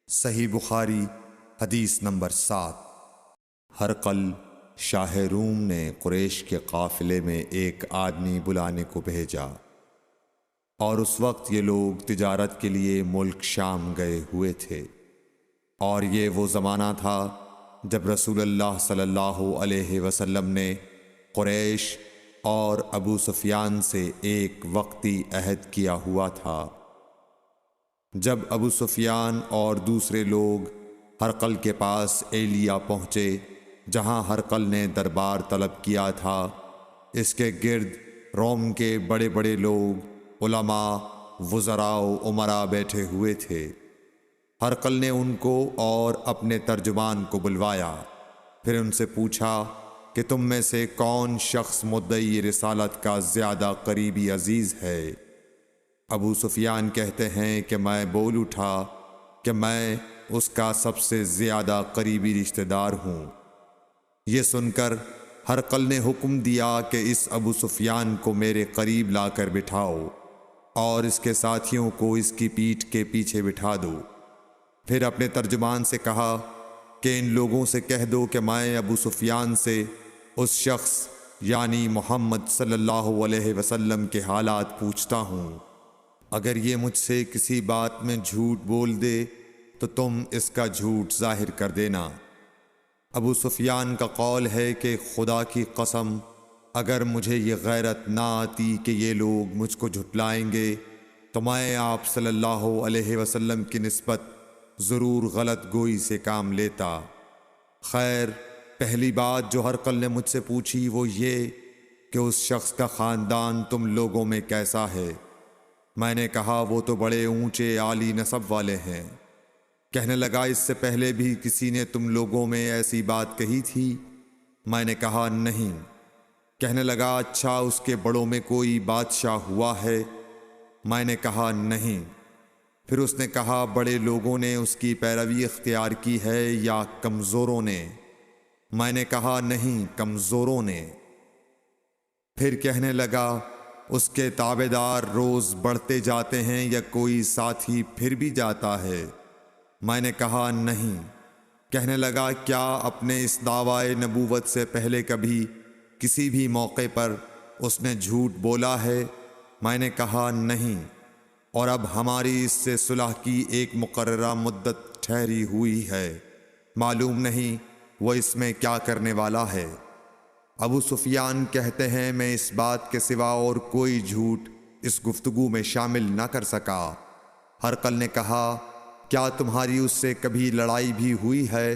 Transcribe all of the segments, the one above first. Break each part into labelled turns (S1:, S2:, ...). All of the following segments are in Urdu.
S1: صحیح بخاری حدیث نمبر 7۔ ہرقل شاہ روم نے قریش کے قافلے میں ایک آدمی بلانے کو بھیجا، اور اس وقت یہ لوگ تجارت کے لیے ملک شام گئے ہوئے تھے، اور یہ وہ زمانہ تھا جب رسول اللہ صلی اللہ علیہ وسلم نے قریش اور ابو سفیان سے ایک وقتی عہد کیا ہوا تھا۔ جب ابو سفیان اور دوسرے لوگ ہرقل کے پاس ایلیا پہنچے جہاں ہرقل نے دربار طلب کیا تھا، اس کے گرد روم کے بڑے بڑے لوگ، علماء، وزراء و امراء بیٹھے ہوئے تھے۔ ہرقل نے ان کو اور اپنے ترجمان کو بلوایا، پھر ان سے پوچھا کہ تم میں سے کون شخص مدعی رسالت کا زیادہ قریبی عزیز ہے؟ ابو سفیان کہتے ہیں کہ میں بول اٹھا کہ میں اس کا سب سے زیادہ قریبی رشتہ دار ہوں۔ یہ سن کر ہرقل نے حکم دیا کہ اس ابو سفیان کو میرے قریب لا کر بٹھاؤ اور اس کے ساتھیوں کو اس کی پیٹھ کے پیچھے بٹھا دو۔ پھر اپنے ترجمان سے کہا کہ ان لوگوں سے کہہ دو کہ میں ابو سفیان سے اس شخص یعنی محمد صلی اللہ علیہ وسلم کے حالات پوچھتا ہوں۔ اگر یہ مجھ سے کسی بات میں جھوٹ بول دے تو تم اس کا جھوٹ ظاہر کر دینا۔ ابو سفیان کا قول ہے کہ خدا کی قسم، اگر مجھے یہ غیرت نہ آتی کہ یہ لوگ مجھ کو جھٹلائیں گے تو میں آپ صلی اللہ علیہ وسلم کی نسبت ضرور غلط گوئی سے کام لیتا۔ خیر، پہلی بات جو ہرقل نے مجھ سے پوچھی وہ یہ کہ اس شخص کا خاندان تم لوگوں میں کیسا ہے؟ میں نے کہا وہ تو بڑے اونچے عالی نسب والے ہیں۔ کہنے لگا اس سے پہلے بھی کسی نے تم لوگوں میں ایسی بات کہی تھی؟ میں نے کہا نہیں۔ کہنے لگا اچھا اس کے بڑوں میں کوئی بادشاہ ہوا ہے؟ میں نے کہا نہیں۔ پھر اس نے کہا بڑے لوگوں نے اس کی پیروی اختیار کی ہے یا کمزوروں نے؟ میں نے کہا نہیں، کمزوروں نے۔ پھر کہنے لگا اس کے تابعدار روز بڑھتے جاتے ہیں یا کوئی ساتھی پھر بھی جاتا ہے؟ میں نے کہا نہیں۔ کہنے لگا کیا اپنے اس دعوی نبوت سے پہلے کبھی کسی بھی موقع پر اس نے جھوٹ بولا ہے؟ میں نے کہا نہیں، اور اب ہماری اس سے صلح کی ایک مقررہ مدت ٹھہری ہوئی ہے، معلوم نہیں وہ اس میں کیا کرنے والا ہے۔ ابو سفیان کہتے ہیں میں اس بات کے سوا اور کوئی جھوٹ اس گفتگو میں شامل نہ کر سکا۔ ہرقل نے کہا کیا تمہاری اس سے کبھی لڑائی بھی ہوئی ہے؟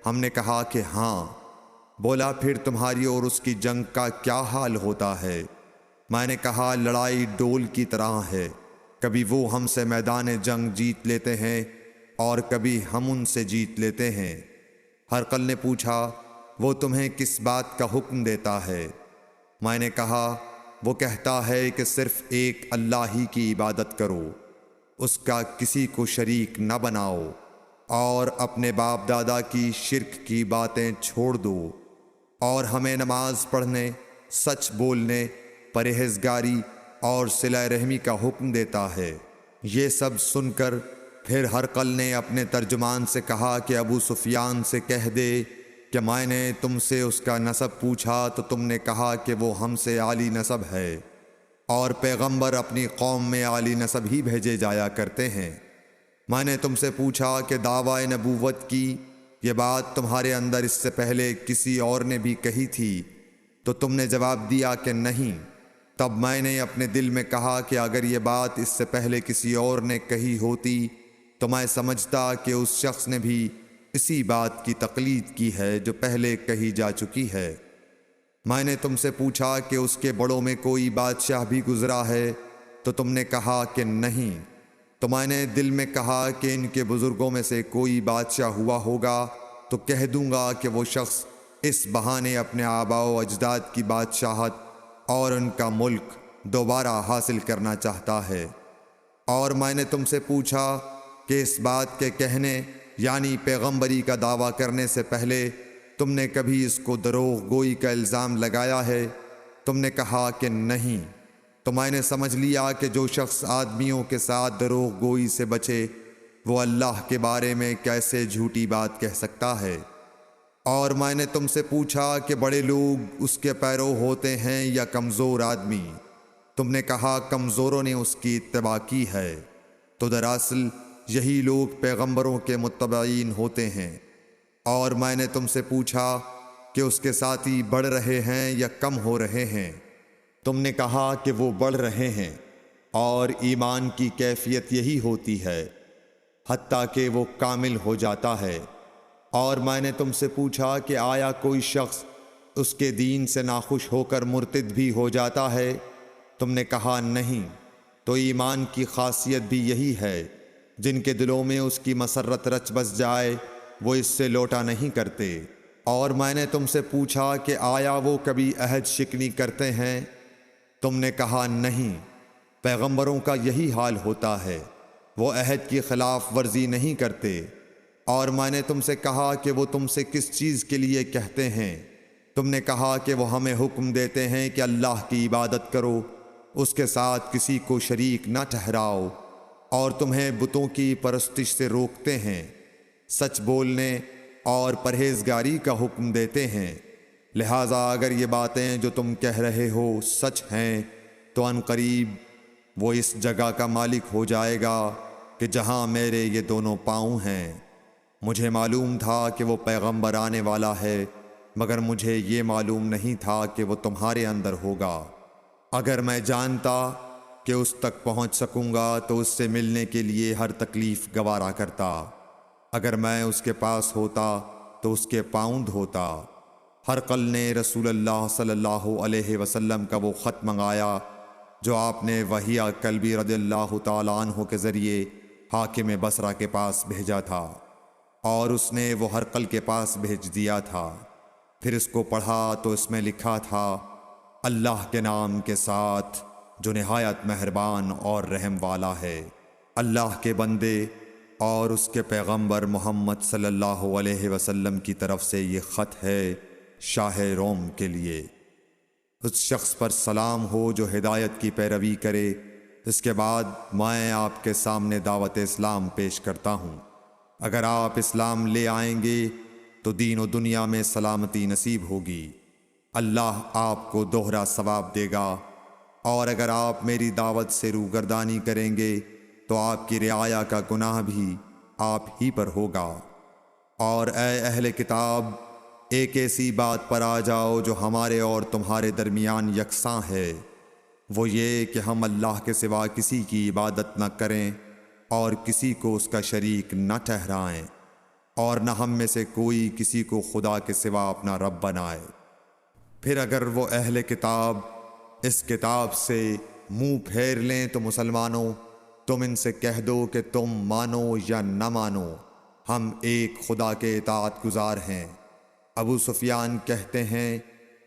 S1: ہم نے کہا کہ ہاں۔ بولا پھر تمہاری اور اس کی جنگ کا کیا حال ہوتا ہے؟ میں نے کہا لڑائی ڈول کی طرح ہے، کبھی وہ ہم سے میدان جنگ جیت لیتے ہیں اور کبھی ہم ان سے جیت لیتے ہیں۔ ہرقل نے پوچھا وہ تمہیں کس بات کا حکم دیتا ہے؟ میں نے کہا وہ کہتا ہے کہ صرف ایک اللہ ہی کی عبادت کرو، اس کا کسی کو شریک نہ بناؤ، اور اپنے باپ دادا کی شرک کی باتیں چھوڑ دو، اور ہمیں نماز پڑھنے، سچ بولنے، پرہیزگاری اور صلہ رحمی کا حکم دیتا ہے۔ یہ سب سن کر پھر ہرقل نے اپنے ترجمان سے کہا کہ ابو سفیان سے کہہ دے کہ میں نے تم سے اس کا نسب پوچھا تو تم نے کہا کہ وہ ہم سے عالی نسب ہے، اور پیغمبر اپنی قوم میں عالی نسب ہی بھیجے جایا کرتے ہیں۔ میں نے تم سے پوچھا کہ دعوی نبوت کی یہ بات تمہارے اندر اس سے پہلے کسی اور نے بھی کہی تھی؟ تو تم نے جواب دیا کہ نہیں۔ تب میں نے اپنے دل میں کہا کہ اگر یہ بات اس سے پہلے کسی اور نے کہی ہوتی تو میں سمجھتا کہ اس شخص نے بھی اسی بات کی تقلید کی ہے جو پہلے کہی جا چکی ہے۔ میں نے تم سے پوچھا کہ اس کے بڑوں میں کوئی بادشاہ بھی گزرا ہے؟ تو تم نے کہا کہ نہیں۔ تو میں نے دل میں کہا کہ ان کے بزرگوں میں سے کوئی بادشاہ ہوا ہوگا تو کہہ دوں گا کہ وہ شخص اس بہانے اپنے آباء و اجداد کی بادشاہت اور ان کا ملک دوبارہ حاصل کرنا چاہتا ہے۔ اور میں نے تم سے پوچھا کہ اس بات کے کہنے یعنی پیغمبری کا دعویٰ کرنے سے پہلے تم نے کبھی اس کو دروغ گوئی کا الزام لگایا ہے؟ تم نے کہا کہ نہیں۔ تو میں نے سمجھ لیا کہ جو شخص آدمیوں کے ساتھ دروغ گوئی سے بچے وہ اللہ کے بارے میں کیسے جھوٹی بات کہہ سکتا ہے؟ اور میں نے تم سے پوچھا کہ بڑے لوگ اس کے پیرو ہوتے ہیں یا کمزور آدمی؟ تم نے کہا کمزوروں نے اس کی اتباع کی ہے۔ تو دراصل یہی لوگ پیغمبروں کے متبعین ہوتے ہیں۔ اور میں نے تم سے پوچھا کہ اس کے ساتھی بڑھ رہے ہیں یا کم ہو رہے ہیں؟ تم نے کہا کہ وہ بڑھ رہے ہیں، اور ایمان کی کیفیت یہی ہوتی ہے حتیٰ کہ وہ کامل ہو جاتا ہے۔ اور میں نے تم سے پوچھا کہ آیا کوئی شخص اس کے دین سے ناخوش ہو کر مرتد بھی ہو جاتا ہے؟ تم نے کہا نہیں۔ تو ایمان کی خاصیت بھی یہی ہے، جن کے دلوں میں اس کی مسرت رچ بس جائے وہ اس سے لوٹا نہیں کرتے۔ اور میں نے تم سے پوچھا کہ آیا وہ کبھی عہد شکنی کرتے ہیں؟ تم نے کہا نہیں۔ پیغمبروں کا یہی حال ہوتا ہے، وہ عہد کی خلاف ورزی نہیں کرتے۔ اور میں نے تم سے کہا کہ وہ تم سے کس چیز کے لیے کہتے ہیں؟ تم نے کہا کہ وہ ہمیں حکم دیتے ہیں کہ اللہ کی عبادت کرو، اس کے ساتھ کسی کو شریک نہ ٹھہراؤ، اور تمہیں بتوں کی پرستش سے روکتے ہیں، سچ بولنے اور پرہیزگاری کا حکم دیتے ہیں۔ لہٰذا اگر یہ باتیں جو تم کہہ رہے ہو سچ ہیں تو ان قریب وہ اس جگہ کا مالک ہو جائے گا کہ جہاں میرے یہ دونوں پاؤں ہیں۔ مجھے معلوم تھا کہ وہ پیغمبر آنے والا ہے، مگر مجھے یہ معلوم نہیں تھا کہ وہ تمہارے اندر ہوگا۔ اگر میں جانتا کہ اس تک پہنچ سکوں گا تو اس سے ملنے کے لیے ہر تکلیف گوارا کرتا۔ اگر میں اس کے پاس ہوتا تو اس کے پاؤں دھوتا۔ ہرقل نے رسول اللہ صلی اللہ علیہ وسلم کا وہ خط منگایا جو آپ نے وحیہ کلبی رضی اللہ تعالیٰ عنہ کے ذریعے حاکم بصرہ کے پاس بھیجا تھا، اور اس نے وہ ہرقل کے پاس بھیج دیا تھا۔ پھر اس کو پڑھا تو اس میں لکھا تھا، اللہ کے نام کے ساتھ جو نہایت مہربان اور رحم والا ہے۔ اللہ کے بندے اور اس کے پیغمبر محمد صلی اللہ علیہ وسلم کی طرف سے یہ خط ہے شاہ روم کے لیے۔ اس شخص پر سلام ہو جو ہدایت کی پیروی کرے۔ اس کے بعد میں آپ کے سامنے دعوت اسلام پیش کرتا ہوں۔ اگر آپ اسلام لے آئیں گے تو دین و دنیا میں سلامتی نصیب ہوگی، اللہ آپ کو دوہرا ثواب دے گا۔ اور اگر آپ میری دعوت سے روگردانی کریں گے تو آپ کی رعایا کا گناہ بھی آپ ہی پر ہوگا۔ اور اے اہل کتاب، ایک ایسی بات پر آ جاؤ جو ہمارے اور تمہارے درمیان یکساں ہے، وہ یہ کہ ہم اللہ کے سوا کسی کی عبادت نہ کریں اور کسی کو اس کا شریک نہ ٹھہرائیں، اور نہ ہم میں سے کوئی کسی کو خدا کے سوا اپنا رب بنائے۔ پھر اگر وہ اہل کتاب اس کتاب سے منہ پھیر لیں تو مسلمانوں، تم ان سے کہہ دو کہ تم مانو یا نہ مانو، ہم ایک خدا کے اطاعت گزار ہیں۔ ابو سفیان کہتے ہیں،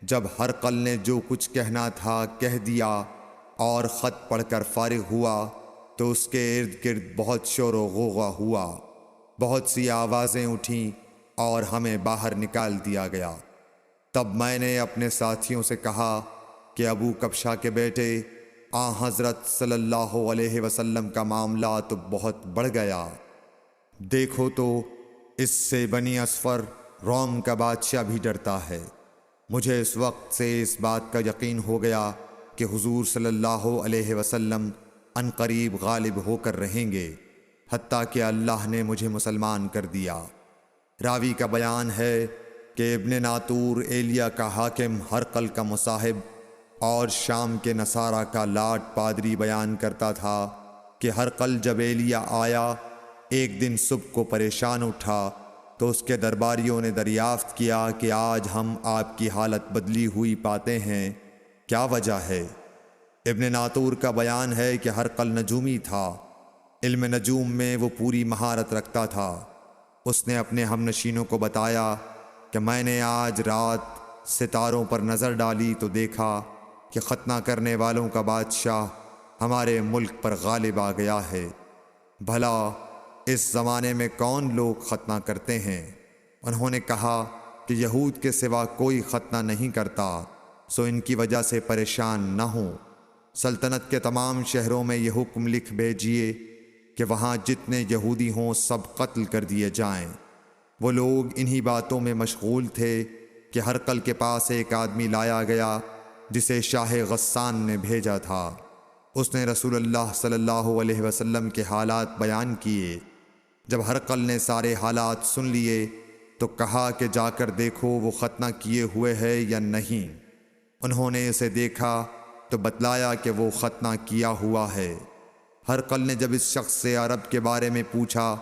S1: جب ہرقل نے جو کچھ کہنا تھا کہہ دیا اور خط پڑھ کر فارغ ہوا تو اس کے ارد گرد بہت شور و غوغا ہوا، بہت سی آوازیں اٹھیں اور ہمیں باہر نکال دیا گیا۔ تب میں نے اپنے ساتھیوں سے کہا کہ ابو کبشہ کے بیٹے حضرت صلی اللہ علیہ وسلم کا معاملہ تو بہت بڑھ گیا۔ دیکھو تو اس سے بنی اصفر روم کا بادشاہ بھی ڈرتا ہے۔ مجھے اس وقت سے اس بات کا یقین ہو گیا کہ حضور صلی اللہ علیہ وسلم ان قریب غالب ہو کر رہیں گے، حتیٰ کہ اللہ نے مجھے مسلمان کر دیا۔ راوی کا بیان ہے کہ ابن ناطور ایلیا کا حاکم ہرقل کا مصاحب اور شام کے نصارہ کا لاٹ پادری بیان کرتا تھا کہ ہرقل جب ایلیا آیا ایک دن صبح کو پریشان اٹھا تو اس کے درباریوں نے دریافت کیا کہ آج ہم آپ کی حالت بدلی ہوئی پاتے ہیں، کیا وجہ ہے؟ ابن ناطور کا بیان ہے کہ ہرقل نجومی تھا، علم نجوم میں وہ پوری مہارت رکھتا تھا۔ اس نے اپنے ہم نشینوں کو بتایا کہ میں نے آج رات ستاروں پر نظر ڈالی تو دیکھا کہ ختنہ کرنے والوں کا بادشاہ ہمارے ملک پر غالب آ گیا ہے۔ بھلا اس زمانے میں کون لوگ ختنہ کرتے ہیں؟ انہوں نے کہا کہ یہود کے سوا کوئی ختنہ نہیں کرتا، سو ان کی وجہ سے پریشان نہ ہوں۔ سلطنت کے تمام شہروں میں یہ حکم لکھ بھیجیے کہ وہاں جتنے یہودی ہوں سب قتل کر دیے جائیں۔ وہ لوگ انہی باتوں میں مشغول تھے کہ ہرقل کے پاس ایک آدمی لایا گیا جسے شاہ غسان نے بھیجا تھا۔ اس نے رسول اللہ صلی اللہ علیہ وسلم کے حالات بیان کیے۔ جب ہرقل نے سارے حالات سن لیے تو کہا کہ جا کر دیکھو وہ ختنہ کیے ہوئے ہے یا نہیں۔ انہوں نے اسے دیکھا تو بتلایا کہ وہ ختنہ کیا ہوا ہے۔ ہرقل نے جب اس شخص سے عرب کے بارے میں پوچھا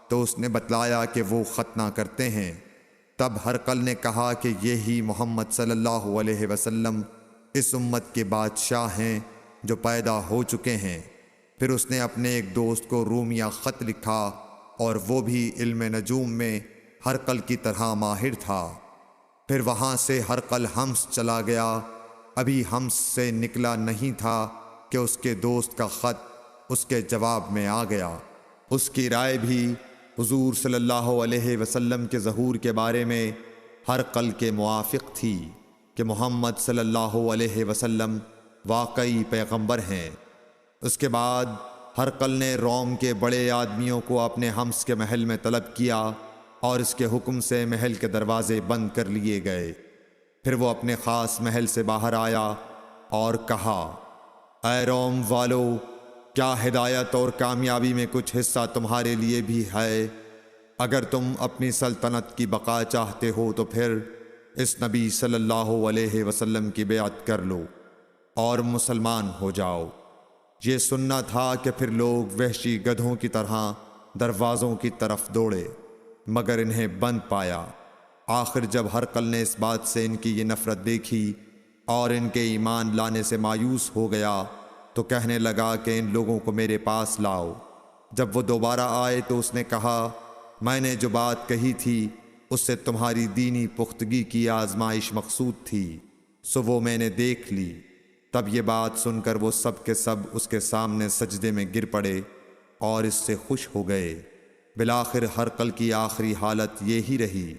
S1: تو اس نے بتلایا کہ وہ ختنہ کرتے ہیں۔ تب ہرقل نے کہا کہ یہی محمد صلی اللہ علیہ وسلم اس امت کے بادشاہ ہیں جو پیدا ہو چکے ہیں۔ پھر اس نے اپنے ایک دوست کو رومیہ خط لکھا اور وہ بھی علم نجوم میں ہرقل کی طرح ماہر تھا۔ پھر وہاں سے ہرقل حمص چلا گیا۔ ابھی حمص سے نکلا نہیں تھا کہ اس کے دوست کا خط اس کے جواب میں آ گیا۔ اس کی رائے بھی حضور صلی اللہ علیہ وسلم کے ظہور کے بارے میں ہرقل کے موافق تھی کہ محمد صلی اللہ علیہ وسلم واقعی پیغمبر ہیں۔ اس کے بعد ہرقل نے روم کے بڑے آدمیوں کو اپنے حمص کے محل میں طلب کیا اور اس کے حکم سے محل کے دروازے بند کر لیے گئے۔ پھر وہ اپنے خاص محل سے باہر آیا اور کہا، اے روم والو، کیا ہدایت اور کامیابی میں کچھ حصہ تمہارے لیے بھی ہے؟ اگر تم اپنی سلطنت کی بقا چاہتے ہو تو پھر اس نبی صلی اللہ علیہ وسلم کی بیعت کر لو اور مسلمان ہو جاؤ۔ یہ سننا تھا کہ پھر لوگ وحشی گدھوں کی طرح دروازوں کی طرف دوڑے، مگر انہیں بند پایا۔ آخر جب ہرقل نے اس بات سے ان کی یہ نفرت دیکھی اور ان کے ایمان لانے سے مایوس ہو گیا تو کہنے لگا کہ ان لوگوں کو میرے پاس لاؤ۔ جب وہ دوبارہ آئے تو اس نے کہا، میں نے جو بات کہی تھی اس سے تمہاری دینی پختگی کی آزمائش مقصود تھی، سو وہ میں نے دیکھ لی۔ تب یہ بات سن کر وہ سب کے سب اس کے سامنے سجدے میں گر پڑے اور اس سے خوش ہو گئے۔ بالآخر ہرقل کی آخری حالت یہ ہی رہی